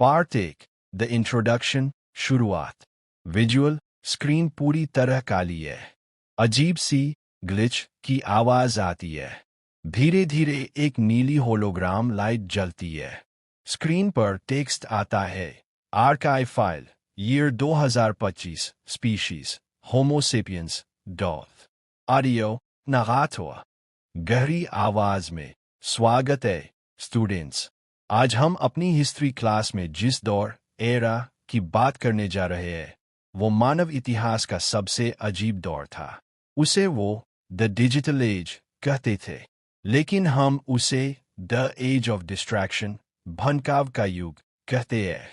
Part 1 the introduction शुरुआत। Visual screen पूरी तरह काली है। अजीब सी ग्लिच की आवाज आती है। धीरे धीरे एक नीली होलोग्राम लाइट जलती है। स्क्रीन पर टेक्स्ट आता है, आर्काइव फाइल ईयर 2025 स्पीशीज होमो सेपियंस डॉथ। ऑडियो नगाथोआ। गहरी आवाज में स्वागत है स्टूडेंट्स। आज हम अपनी हिस्ट्री क्लास में जिस दौर एरा की बात करने जा रहे हैं वो मानव इतिहास का सबसे अजीब दौर था। उसे वो द डिजिटल एज कहते थे, लेकिन हम उसे द एज ऑफ डिस्ट्रैक्शन भनकाव का युग कहते हैं।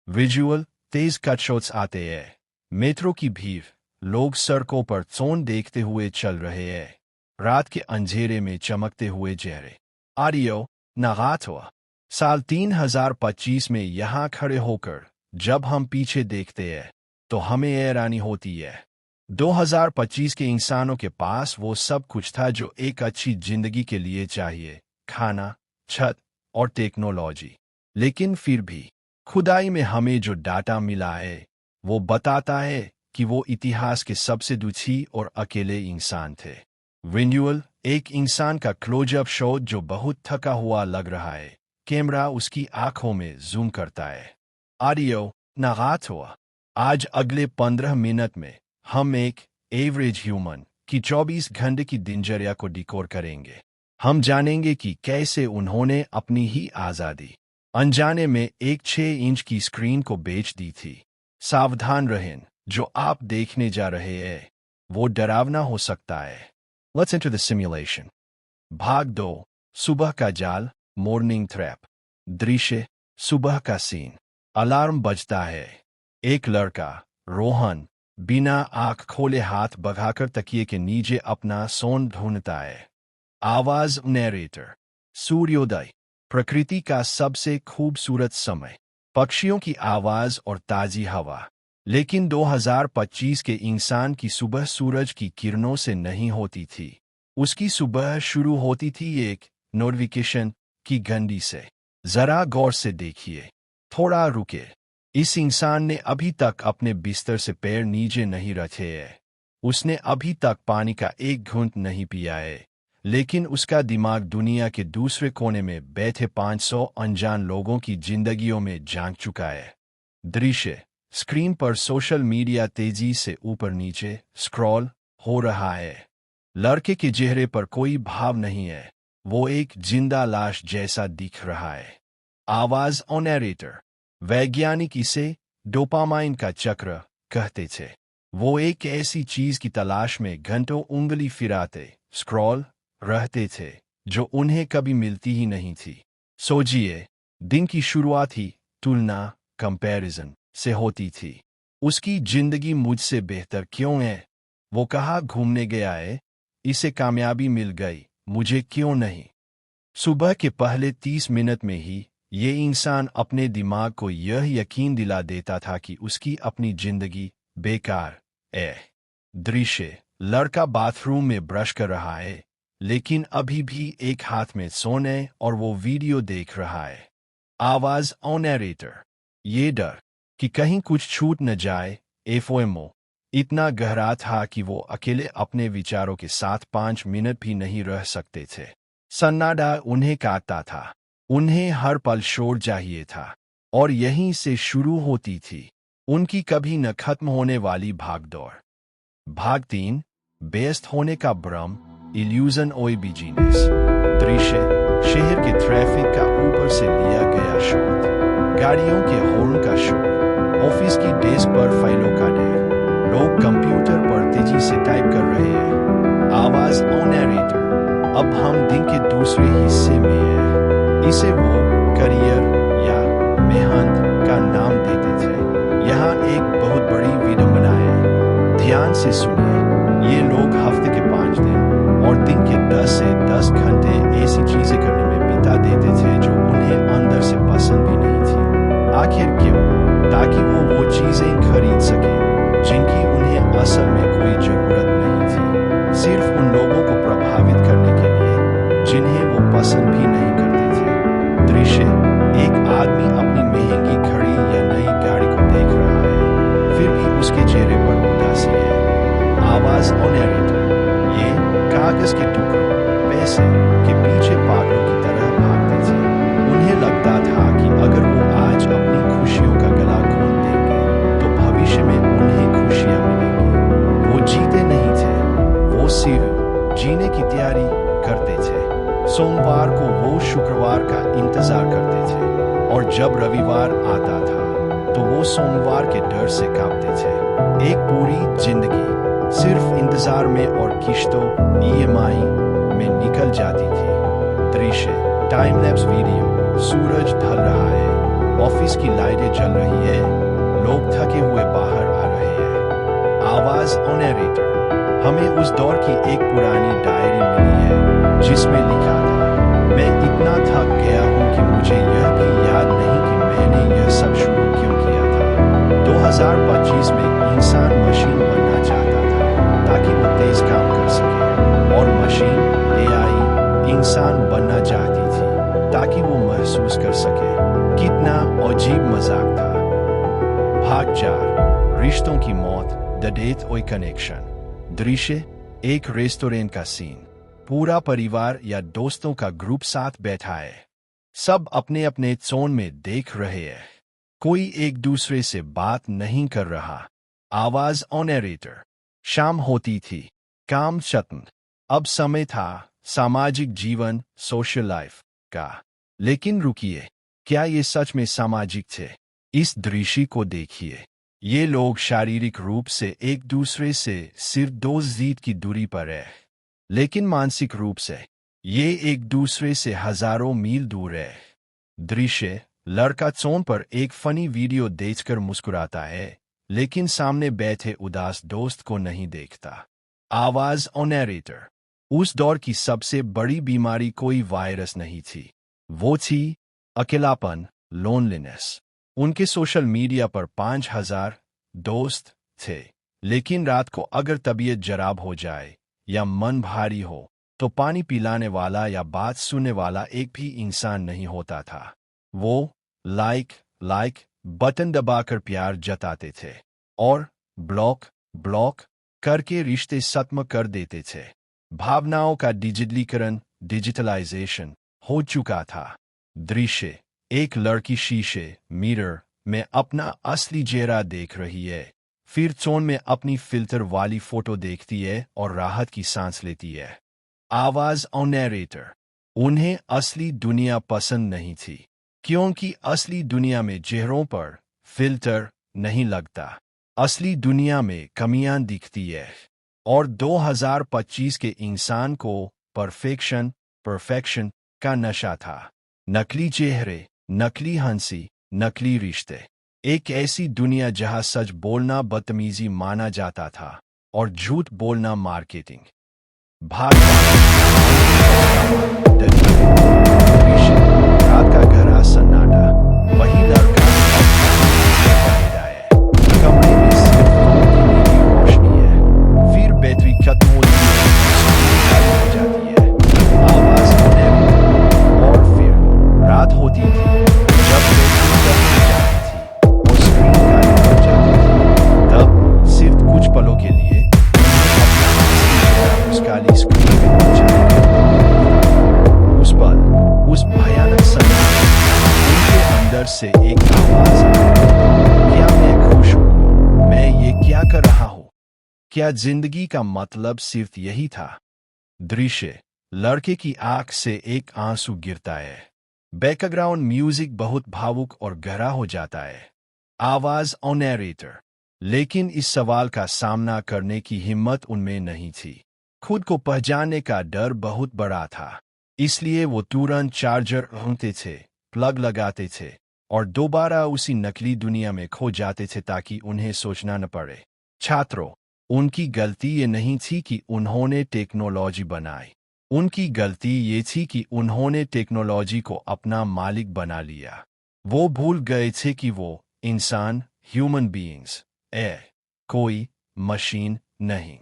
विजुअल तेज कटशॉट्स आते हैं, मेट्रो की भीड़, लोग सड़कों पर सोन देखते हुए चल रहे हैं, रात के अंधेरे में चमकते हुए चेहरे। ऑडियो नगाथोआ। साल 3025 में यहाँ खड़े होकर जब हम पीछे देखते हैं तो हमें हैरानी होती है। 2025 के इंसानों के पास वो सब कुछ था जो एक अच्छी जिंदगी के लिए चाहिए, खाना, छत और टेक्नोलॉजी। लेकिन फिर भी खुदाई में हमें जो डाटा मिला है वो बताता है कि वो इतिहास के सबसे दुखी और अकेले इंसान थे। विजुअल एक इंसान का क्लोजअप शॉट जो बहुत थका हुआ लग रहा है। कैमरा उसकी आंखों में जूम करता है। ऑडियो नगाथोआ। आज अगले 15 मिनट में हम एक एवरेज ह्यूमन की 24 घंटे की दिनचर्या को डिकोड करेंगे। हम जानेंगे कि कैसे उन्होंने अपनी ही आज़ादी अनजाने में एक 6 इंच की स्क्रीन को बेच दी थी। सावधान रहें, जो आप देखने जा रहे हैं वो डरावना हो सकता है। Let's enter the simulation. भाग 2 सुबह का जाल मॉर्निंग ट्रैप। दृश्य सुबह का सीन। अलार्म बजता है। एक लड़का रोहन बिना आंख खोले हाथ बगाकर तकिए के नीचे अपना सोन ढूंढता है। आवाज नैरेटर। सूर्योदय प्रकृति का सबसे खूबसूरत समय, पक्षियों की आवाज और ताजी हवा। लेकिन 2025 के इंसान की सुबह सूरज की किरणों से नहीं होती थी। उसकी सुबह शुरू होती थी एक नोटिफिकेशन की घंटी से। जरा गौर से देखिए, थोड़ा रुके। इस इंसान ने अभी तक अपने बिस्तर से पैर नीचे नहीं रखे हैं। उसने अभी तक पानी का एक घूंट नहीं पिया है, लेकिन उसका दिमाग दुनिया के दूसरे कोने में बैठे 500 अनजान लोगों की जिंदगियों में झांक चुका है। दृश्य स्क्रीन पर सोशल मीडिया तेजी से ऊपर नीचे स्क्रॉल हो रहा है। लड़के के चेहरे पर कोई भाव नहीं है, वो एक जिंदा लाश जैसा दिख रहा है। आवाज ऑन नैरेटर। वैज्ञानिक इसे डोपामाइन का चक्र कहते थे। वो एक ऐसी चीज की तलाश में घंटों उंगली फिराते स्क्रॉल रहते थे जो उन्हें कभी मिलती ही नहीं थी। सोचिए, दिन की शुरुआत ही तुलना कंपैरिजन से होती थी। उसकी जिंदगी मुझसे बेहतर क्यों है? वो कहाँ घूमने गया है? इसे कामयाबी मिल गई, मुझे क्यों नहीं? सुबह के पहले 30 मिनट में ही ये इंसान अपने दिमाग को यह यकीन दिला देता था कि उसकी अपनी जिंदगी बेकार है। दृश्य लड़का बाथरूम में ब्रश कर रहा है, लेकिन अभी भी एक हाथ में फोन है और वो वीडियो देख रहा है। आवाज ऑन नैरेटर। ये डर कि कहीं कुछ छूट न जाए एफओएमओ इतना गहरा था कि वो अकेले अपने विचारों के साथ 5 मिनट भी नहीं रह सकते थे। सन्नाटा उन्हें काटता था, उन्हें हर पल शोर चाहिए था, और यहीं से शुरू होती थी उनकी कभी न खत्म होने वाली भागदौड़। भाग 3 व्यस्त होने का भ्रम, इल्यूजन ओए बिजीनेस। दृश्य शहर के ट्रैफिक का ऊपर से लिया गया शॉट। गाड़ियों के हॉर्न का शोर, ऑफिस की डेस्क पर फाइलों का ढेर, लोग कंप्यूटर पर तेजी से टाइप कर रहे हैं। आवाज ऑन नैरेटर। अब हम दिन के दूसरे हिस्से में हैं। इसे वो करियर या मेहनत का नाम देते थे। यहाँ एक बहुत बड़ी विडंबना है, ध्यान से सुनिए। ये लोग हफ्ते के 5 दिन और दिन के 10 से 10 घंटे ऐसी चीजें करने में बिता देते थे जो उन्हें अंदर से पसंद भी नहीं थी। आखिर क्यों? ताकि वो चीजें खरीद सकें जिनकी उन्हें असल में कोई जरूरत नहीं थी, सिर्फ उन लोगों को प्रभावित करने के लिए जिन्हें वो पसंद भी नहीं करते थे। दृश्य एक आदमी अपनी महंगी घड़ी जब रविवार आता था तो वो सोमवार के डर से कांपते थे। एक पूरी जिंदगी सिर्फ इंतजार में और किश्तों ईएमआई में निकल जाती थी। दृश्य टाइम लैप्स वीडियो। सूरज ढल रहा है, ऑफिस की लाइटें जल रही है, लोग थके हुए बाहर आ रहे हैं। आवाज ऑनरेटर। हमें उस दौर की एक पुरानी डायरी मिली है जिसमें लिखा था, मैं इतना थक गया हूं कि मुझे यह भी याद नहीं कि मैंने यह सब शुरू क्यों किया था। 2025 में इंसान मशीन बनना चाहता था ताकि वो तेज काम कर सके, और मशीन एआई इंसान बनना चाहती थी ताकि वो महसूस कर सके। कितना अजीब मजाक था। भाग 4, रिश्तों की मौत, द डेथ ऑफ कनेक्शन। दृश्य एक रेस्टोरेंट का सीन। पूरा परिवार या दोस्तों का ग्रुप साथ बैठा है। सब अपने अपने जोन में देख रहे हैं। कोई एक दूसरे से बात नहीं कर रहा। आवाज ऑनरेटर। शाम होती थी, काम खत्म। अब समय था सामाजिक जीवन, सोशल लाइफ का। लेकिन रुकिए, क्या ये सच में सामाजिक थे? इस दृश्य को देखिए। ये लोग शारीरिक रूप से एक दूसरे से सिर्फ 2 गज की दूरी पर है, लेकिन मानसिक रूप से ये एक दूसरे से हजारों मील दूर है। दृश्य लड़का जोन पर एक फनी वीडियो देखकर मुस्कुराता है, लेकिन सामने बैठे उदास दोस्त को नहीं देखता। आवाज ऑनरेटर। उस दौर की सबसे बड़ी बीमारी कोई वायरस नहीं थी, वो थी अकेलापन, लोनलीनेस। उनके सोशल मीडिया पर 5000 दोस्त थे, लेकिन रात को अगर तबीयत जराब हो जाए या मन भारी हो तो पानी पिलाने वाला या बात सुनने वाला एक भी इंसान नहीं होता था। वो लाइक बटन दबाकर प्यार जताते थे और ब्लॉक करके रिश्ते खत्म कर देते थे। भावनाओं का डिजिटलाइजेशन हो चुका था। दृश्य एक लड़की शीशे मिरर में अपना असली चेहरा देख रही है, फिर जोन में अपनी फिल्टर वाली फोटो देखती है और राहत की सांस लेती है। आवाज ऑनरेटर। उन्हें असली दुनिया पसंद नहीं थी, क्योंकि असली दुनिया में चेहरों पर फिल्टर नहीं लगता। असली दुनिया में कमियां दिखती है, और 2025 के इंसान को परफेक्शन का नशा था। नकली चेहरे, नकली हंसी, नकली रिश्ते। एक ऐसी दुनिया जहां सच बोलना बदतमीजी माना जाता था और झूठ बोलना मार्केटिंग। भाग रात का गहरा सन्नाटा। वही लड़का कमरे में सिर्फ फोन की नीली रोशनी है, फिर बैटरी खत्म होती है, स्क्रीन हो जाती है। आवाज होने और फिर रात होती थी जब बैटरी खत्म हो जाती थी और स्क्रीन गायब हो जाती थी। तब सिर्फ कुछ पलों के लिए उस काली स्क्रीन में उस पल, उस भयानक सन्नाटे, उनके अंदर से एक आवाज आई, क्या मैं खुश हूं? मैं ये क्या कर रहा हूं? क्या जिंदगी का मतलब सिर्फ यही था? दृश्य लड़के की आंख से एक आंसू गिरता है। बैकग्राउंड म्यूजिक बहुत भावुक और गहरा हो जाता है। आवाज ऑनरेटर। लेकिन इस सवाल का सामना करने की हिम्मत उनमें नहीं थी। खुद को पहचानने का डर बहुत बड़ा था, इसलिए वो तुरंत चार्जर ढूंढते थे, प्लग लगाते थे और दोबारा उसी नकली दुनिया में खो जाते थे ताकि उन्हें सोचना न पड़े। छात्रों, उनकी गलती ये नहीं थी कि उन्होंने टेक्नोलॉजी बनाई। उनकी गलती ये थी कि उन्होंने टेक्नोलॉजी को अपना मालिक बना लिया। वो भूल गए थे कि वो इंसान, ह्यूमन बीइंग्स कोई मशीन नहीं।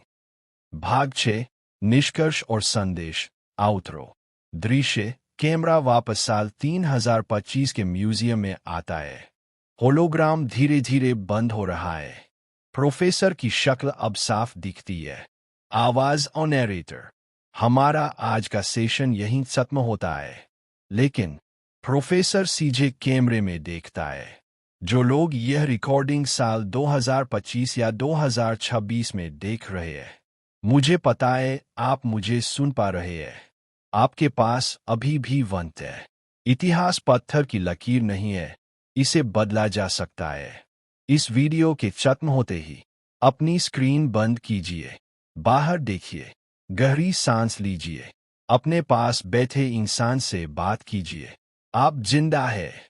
भाग 6, निष्कर्ष और संदेश, आउटरो। दृश्य कैमरा वापस साल 3025 के म्यूजियम में आता है। होलोग्राम धीरे धीरे बंद हो रहा है। प्रोफेसर की शक्ल अब साफ दिखती है। आवाज ऑनरेटर। हमारा आज का सेशन यहीं खत्म होता है, लेकिन प्रोफेसर सीधे कैमरे में देखता है। जो लोग यह रिकॉर्डिंग साल 2025 या 2026 में देख रहे हैं, मुझे पता है आप मुझे सुन पा रहे हैं। आपके पास अभी भी वक्त है। इतिहास पत्थर की लकीर नहीं है, इसे बदला जा सकता है। इस वीडियो के खत्म होते ही अपनी स्क्रीन बंद कीजिए, बाहर देखिए, गहरी सांस लीजिए, अपने पास बैठे इंसान से बात कीजिए। आप जिंदा है,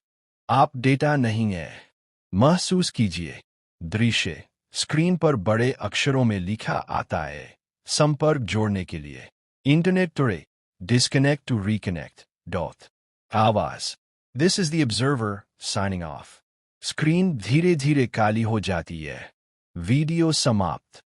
आप डेटा नहीं है। महसूस कीजिए। दृश्य स्क्रीन पर बड़े अक्षरों में लिखा आता है। संपर्क जोड़ने के लिए internet today, disconnect to reconnect dot. आवाज this is the observer signing off. Screen धीरे धीरे काली हो जाती है। वीडियो समाप्त।